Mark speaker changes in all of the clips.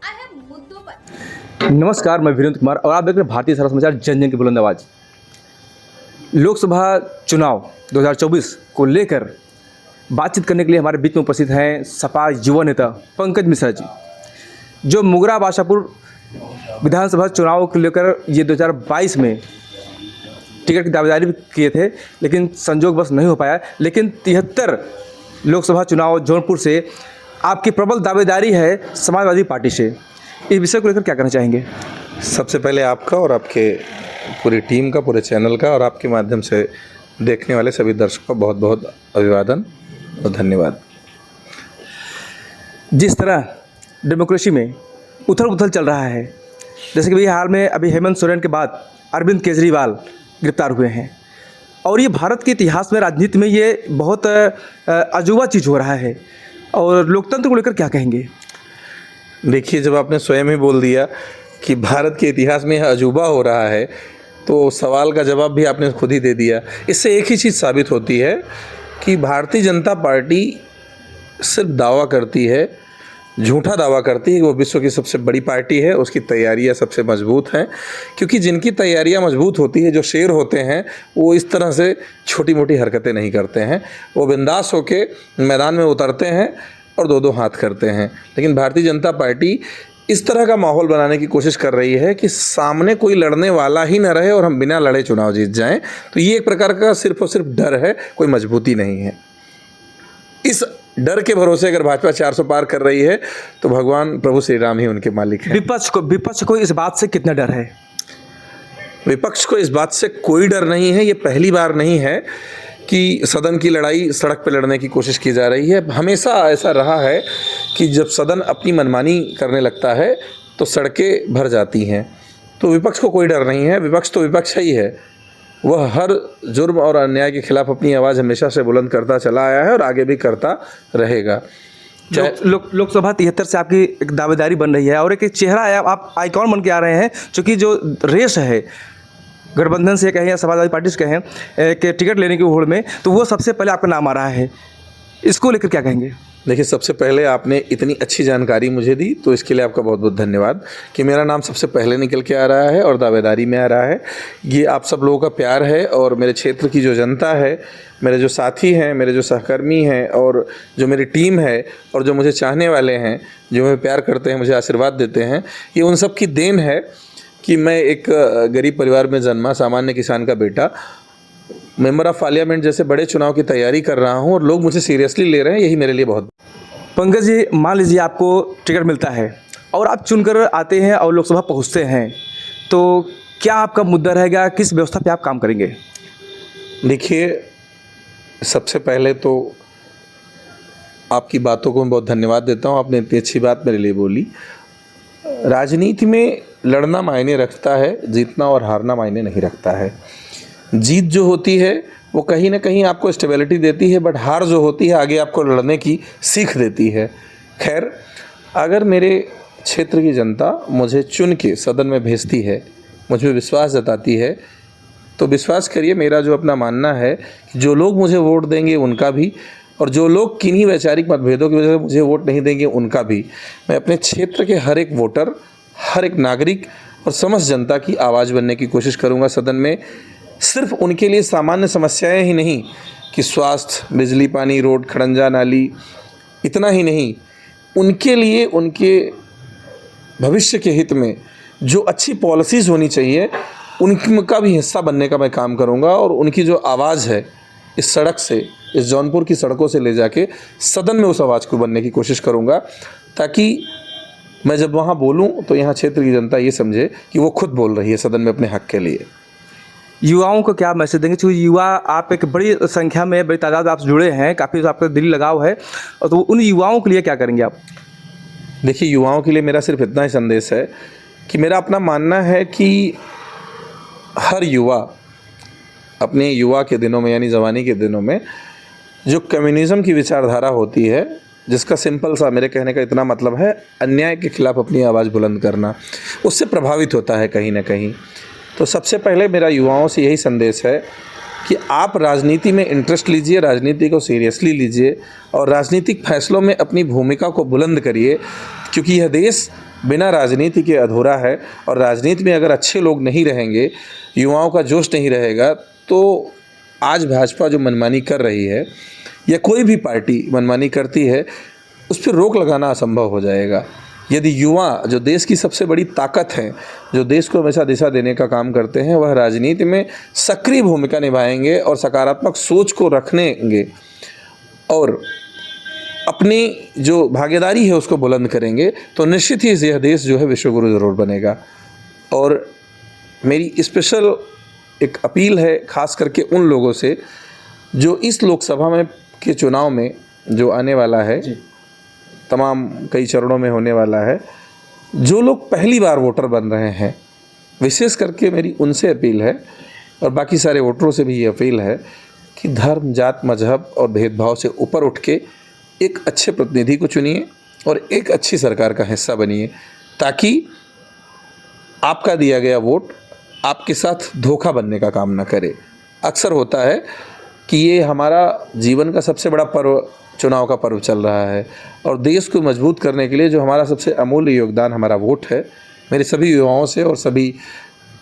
Speaker 1: आए हैं मुद्दों पर।
Speaker 2: नमस्कार, मैं वीरेंद्र कुमार और आप देख रहे हैं भारतीय समाचार जन जन की बुलंद आवाज। लोकसभा चुनाव 2024 को लेकर बातचीत करने के लिए हमारे बीच में उपस्थित हैं सपा युवा नेता पंकज मिश्रा जी, जो मुगरा बाशापुर विधानसभा चुनाव को लेकर ये 2022 में टिकट की दावेदारी भी किए थे, लेकिन संजोगवश नहीं हो पाया। लेकिन 73 लोकसभा चुनाव जौनपुर से आपकी प्रबल दावेदारी है समाजवादी पार्टी से। इस विषय को लेकर क्या कहना चाहेंगे?
Speaker 3: सबसे पहले आपका और आपके पूरी टीम का, पूरे चैनल का और आपके माध्यम से देखने वाले सभी दर्शकों का बहुत बहुत अभिवादन और धन्यवाद।
Speaker 2: जिस तरह डेमोक्रेसी में उथल पुथल चल रहा है, जैसे कि भई हाल में अभी हेमंत सोरेन के बाद अरविंद केजरीवाल गिरफ्तार हुए हैं, और ये भारत के इतिहास में, राजनीति में ये बहुत अजूबा चीज़ हो रहा है, और लोकतंत्र को लेकर क्या कहेंगे?
Speaker 3: देखिए, जब आपने स्वयं ही बोल दिया कि भारत के इतिहास में यह अजूबा हो रहा है, तो सवाल का जवाब भी आपने खुद ही दे दिया। इससे एक ही चीज़ साबित होती है कि भारतीय जनता पार्टी सिर्फ दावा करती है, झूठा दावा करती है कि वो विश्व की सबसे बड़ी पार्टी है, उसकी तैयारियां सबसे मजबूत हैं। क्योंकि जिनकी तैयारियां मजबूत होती है, जो शेर होते हैं, वो इस तरह से छोटी मोटी हरकतें नहीं करते हैं। वो बिंदास होके मैदान में उतरते हैं और दो दो हाथ करते हैं। लेकिन भारतीय जनता पार्टी इस तरह का माहौल बनाने की कोशिश कर रही है कि सामने कोई लड़ने वाला ही न रहे और हम बिना लड़े चुनाव जीत जाएं। तो ये एक प्रकार का सिर्फ और सिर्फ डर है, कोई मजबूती नहीं है। इस डर के भरोसे अगर भाजपा 400 पार कर रही है तो भगवान प्रभु श्री राम ही उनके मालिक हैं।
Speaker 2: विपक्ष को इस बात से कितना डर है?
Speaker 3: विपक्ष को इस बात से कोई डर नहीं है। ये पहली बार नहीं है कि सदन की लड़ाई सड़क पर लड़ने की कोशिश की जा रही है। हमेशा ऐसा रहा है कि जब सदन अपनी मनमानी करने लगता है तो सड़कें भर जाती हैं। तो विपक्ष को कोई डर नहीं है। विपक्ष तो विपक्ष ही है। वह हर जुर्म और अन्याय के खिलाफ अपनी आवाज़ हमेशा से बुलंद करता चला आया है और आगे भी करता रहेगा।
Speaker 2: लोकसभा 73 से आपकी एक दावेदारी बन रही है और एक चेहरा है, आप आइकॉन बन के आ रहे हैं। क्योंकि जो रेस है गठबंधन से कहें या समाजवादी पार्टी से कहें कि टिकट लेने की होड़ में, तो वो सबसे पहले आपका नाम आ रहा है। इसको लेकर क्या कहेंगे?
Speaker 3: देखिए, सबसे पहले आपने इतनी अच्छी जानकारी मुझे दी, तो इसके लिए आपका बहुत बहुत धन्यवाद कि मेरा नाम सबसे पहले निकल के आ रहा है और दावेदारी में आ रहा है। ये आप सब लोगों का प्यार है और मेरे क्षेत्र की जो जनता है, मेरे जो साथी हैं, मेरे जो सहकर्मी हैं और जो मेरी टीम है और जो मुझे चाहने वाले हैं, जो मुझे प्यार करते हैं, मुझे आशीर्वाद देते हैं, ये उन सब की देन है कि मैं एक गरीब परिवार में जन्मा, सामान्य किसान का बेटा, मेंबर ऑफ पार्लियामेंट जैसे बड़े चुनाव की तैयारी कर रहा हूं और लोग मुझे सीरियसली ले रहे हैं। यही मेरे लिए बहुत।
Speaker 2: पंकज जी, मान लीजिए आपको टिकट मिलता है और आप चुनकर आते हैं और लोकसभा पहुंचते हैं, तो क्या आपका मुद्दा रहेगा? किस व्यवस्था पे आप काम करेंगे?
Speaker 3: देखिए, सबसे पहले तो आपकी बातों को मैं बहुत धन्यवाद देता हूं। आपने इतनी अच्छी बात मेरे लिए बोली। राजनीति में लड़ना मायने रखता है, जीतना और हारना मायने नहीं रखता है। जीत जो होती है वो कहीं ना कहीं आपको स्टेबिलिटी देती है, बट हार जो होती है आगे आपको लड़ने की सीख देती है। खैर, अगर मेरे क्षेत्र की जनता मुझे चुन के सदन में भेजती है, मुझ पर विश्वास जताती है, तो विश्वास करिए, मेरा जो अपना मानना है कि जो लोग मुझे वोट देंगे उनका भी, और जो लोग किन्हीं वैचारिक मतभेदों की वजह से मुझे वोट नहीं देंगे उनका भी, मैं अपने क्षेत्र के हर एक वोटर, हर एक नागरिक और समस्त जनता की आवाज़ बनने की कोशिश करूंगा सदन में। सिर्फ उनके लिए सामान्य समस्याएं ही नहीं कि स्वास्थ्य, बिजली, पानी, रोड, खड़ंजा, नाली, इतना ही नहीं, उनके लिए, उनके भविष्य के हित में जो अच्छी पॉलिसीज़ होनी चाहिए उनका भी हिस्सा बनने का मैं काम करूंगा। और उनकी जो आवाज़ है इस सड़क से, इस जौनपुर की सड़कों से ले जाके सदन में उस आवाज़ को बनने की कोशिश करूंगा, ताकि मैं जब वहाँ बोलूँ तो यहाँ क्षेत्र की जनता ये समझे कि वो खुद बोल रही है सदन में अपने हक के लिए।
Speaker 2: युवाओं को क्या मैसेज देंगे? क्योंकि युवा, आप एक बड़ी संख्या में, बड़ी तादाद में आप जुड़े हैं, काफ़ी आपका दिली लगाव है, और तो उन युवाओं के लिए क्या करेंगे आप?
Speaker 3: देखिए, युवाओं के लिए मेरा सिर्फ इतना ही संदेश है कि मेरा अपना मानना है कि हर युवा अपने युवा के दिनों में, यानी जवानी के दिनों में, जो कम्युनिज़्म की विचारधारा होती है, जिसका सिंपल सा मेरे कहने का इतना मतलब है अन्याय के खिलाफ अपनी आवाज़ बुलंद करना, उससे प्रभावित होता है कहीं ना कहीं। तो सबसे पहले मेरा युवाओं से यही संदेश है कि आप राजनीति में इंटरेस्ट लीजिए, राजनीति को सीरियसली लीजिए और राजनीतिक फैसलों में अपनी भूमिका को बुलंद करिए, क्योंकि यह देश बिना राजनीति के अधूरा है। और राजनीति में अगर अच्छे लोग नहीं रहेंगे, युवाओं का जोश नहीं रहेगा, तो आज भाजपा जो मनमानी कर रही है या कोई भी पार्टी मनमानी करती है, उस पर रोक लगाना असंभव हो जाएगा। यदि युवा जो देश की सबसे बड़ी ताकत है, जो देश को हमेशा दिशा देने का काम करते हैं, वह राजनीति में सक्रिय भूमिका निभाएंगे और सकारात्मक सोच को रखनेंगे और अपनी जो भागीदारी है उसको बुलंद करेंगे, तो निश्चित ही यह देश जो है विश्वगुरु ज़रूर बनेगा। और मेरी स्पेशल एक अपील है खास करके उन लोगों से जो इस लोकसभा में के चुनाव में जो आने वाला है, तमाम कई चरणों में होने वाला है, जो लोग पहली बार वोटर बन रहे हैं, विशेष करके मेरी उनसे अपील है और बाकी सारे वोटरों से भी ये अपील है कि धर्म, जात, मजहब और भेदभाव से ऊपर उठ के एक अच्छे प्रतिनिधि को चुनिए और एक अच्छी सरकार का हिस्सा बनिए, ताकि आपका दिया गया वोट आपके साथ धोखा बनने का काम ना करे। अक्सर होता है कि ये हमारा जीवन का सबसे बड़ा पर्व, चुनाव का पर्व चल रहा है और देश को मजबूत करने के लिए जो हमारा सबसे अमूल्य योगदान हमारा वोट है, मेरे सभी युवाओं से और सभी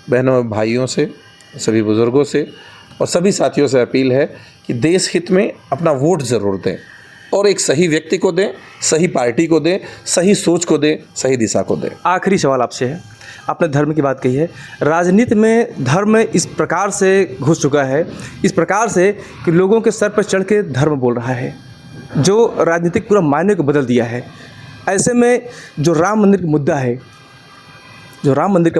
Speaker 3: बहनों भाइयों से, सभी बुज़ुर्गों से और सभी साथियों से अपील है कि देश हित में अपना वोट ज़रूर दें और एक सही व्यक्ति को दें, सही पार्टी को दें, सही सोच को दें, सही दिशा को दें।
Speaker 2: आखिरी सवाल आपसे है, आपने धर्म की बात कही है, राजनीति में धर्म इस प्रकार से घुस चुका है, इस प्रकार से कि लोगों के सर पर चढ़ के धर्म बोल रहा है, जो राजनीतिक पूरा मायने को बदल दिया है। ऐसे में जो राम मंदिर का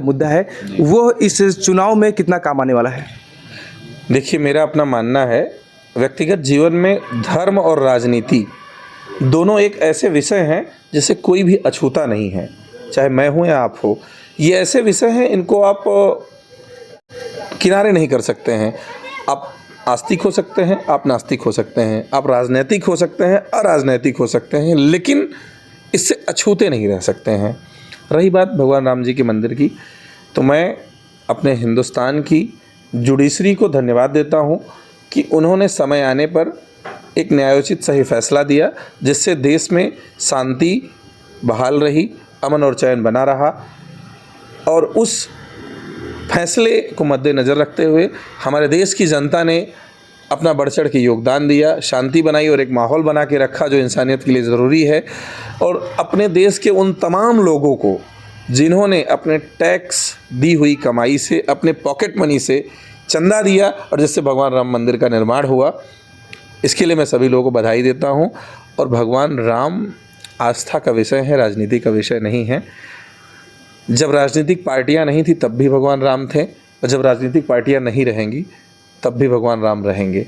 Speaker 2: मुद्दा है, वो इस चुनाव में कितना काम आने वाला है?
Speaker 3: देखिए, मेरा अपना मानना है, व्यक्तिगत जीवन में धर्म और राजनीति दोनों एक ऐसे विषय हैं जिसे कोई भी अछूता नहीं है, चाहे मैं हूँ या आप हो। ये ऐसे विषय हैं, इनको आप किनारे नहीं कर सकते हैं। आप आस्तिक हो सकते हैं, आप नास्तिक हो सकते हैं, आप राजनैतिक हो सकते हैं, अराजनैतिक हो सकते हैं, लेकिन इससे अछूते नहीं रह सकते हैं। रही बात भगवान राम जी के मंदिर की, तो मैं अपने हिंदुस्तान की जुडिशरी को धन्यवाद देता हूँ कि उन्होंने समय आने पर एक न्यायोचित सही फैसला दिया, जिससे देश में शांति बहाल रही, अमन और चैन बना रहा। और उस फैसले को मद्देनज़र रखते हुए हमारे देश की जनता ने अपना बढ़ चढ़ के योगदान दिया, शांति बनाई और एक माहौल बना के रखा जो इंसानियत के लिए ज़रूरी है। और अपने देश के उन तमाम लोगों को जिन्होंने अपने टैक्स दी हुई कमाई से, अपने पॉकेट मनी से चंदा दिया और जिससे भगवान राम मंदिर का निर्माण हुआ, इसके लिए मैं सभी लोगों को बधाई देता हूँ। और भगवान राम आस्था का विषय है, राजनीति का विषय नहीं है। जब राजनीतिक पार्टियां नहीं थी तब भी भगवान राम थे, और जब राजनीतिक पार्टियां नहीं रहेंगी तब भी भगवान राम रहेंगे।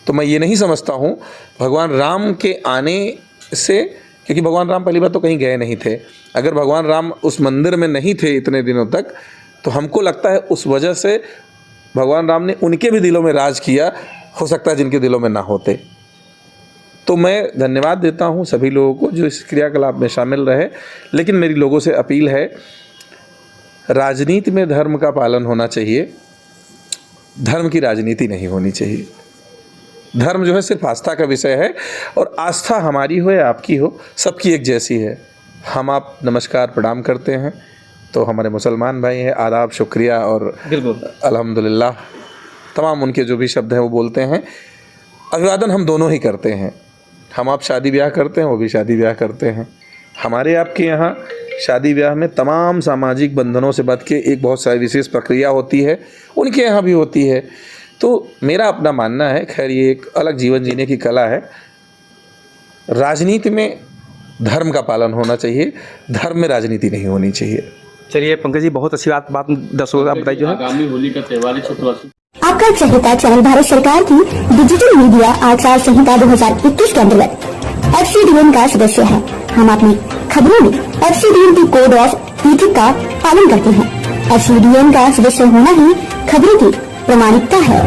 Speaker 3: तो मैं ये नहीं समझता हूँ भगवान राम के आने से, क्योंकि भगवान राम पहली बात तो कहीं गए नहीं थे। अगर भगवान राम उस मंदिर में नहीं थे इतने दिनों तक, तो हमको लगता है उस वजह से भगवान राम ने उनके भी दिलों में राज किया, हो सकता है जिनके दिलों में ना होते। तो मैं धन्यवाद देता हूँ सभी लोगों को जो इस क्रियाकलाप में शामिल रहे। लेकिन मेरी लोगों से अपील है, राजनीति में धर्म का पालन होना चाहिए, धर्म की राजनीति नहीं होनी चाहिए। धर्म जो है सिर्फ आस्था का विषय है, और आस्था हमारी हो या आपकी हो, सबकी एक जैसी है। हम आप नमस्कार प्रणाम करते हैं तो हमारे मुसलमान भाई हैं आदाब, शुक्रिया और अल्हम्दुलिल्लाह, तमाम उनके जो भी शब्द हैं वो बोलते हैं। अभिवादन हम दोनों ही करते हैं। हम आप शादी ब्याह करते हैं, वो भी शादी ब्याह करते हैं। हमारे आपके यहाँ शादी ब्याह में तमाम सामाजिक बंधनों से बच के एक बहुत सारी विशेष प्रक्रिया होती है, उनके यहाँ भी होती है। तो मेरा अपना मानना है, खैर ये एक अलग जीवन जीने की कला है, राजनीति में धर्म का पालन होना चाहिए, धर्म में राजनीति नहीं होनी चाहिए।
Speaker 2: चलिए पंकज जी, बहुत अच्छी बात दर्शकों को आप बताइए। जो है
Speaker 4: आगामी होली का त्योहार
Speaker 5: आपका चहेता चैनल भारत सरकार की डिजिटल मीडिया आचार संहिता 2021 के अंतर्गत FCDN का सदस्य है। हम अपनी खबरों में FCDN की कोड ऑफ इथिक्स का पालन करते हैं। FCDN का सदस्य होना ही खबरों की प्रामाणिकता है।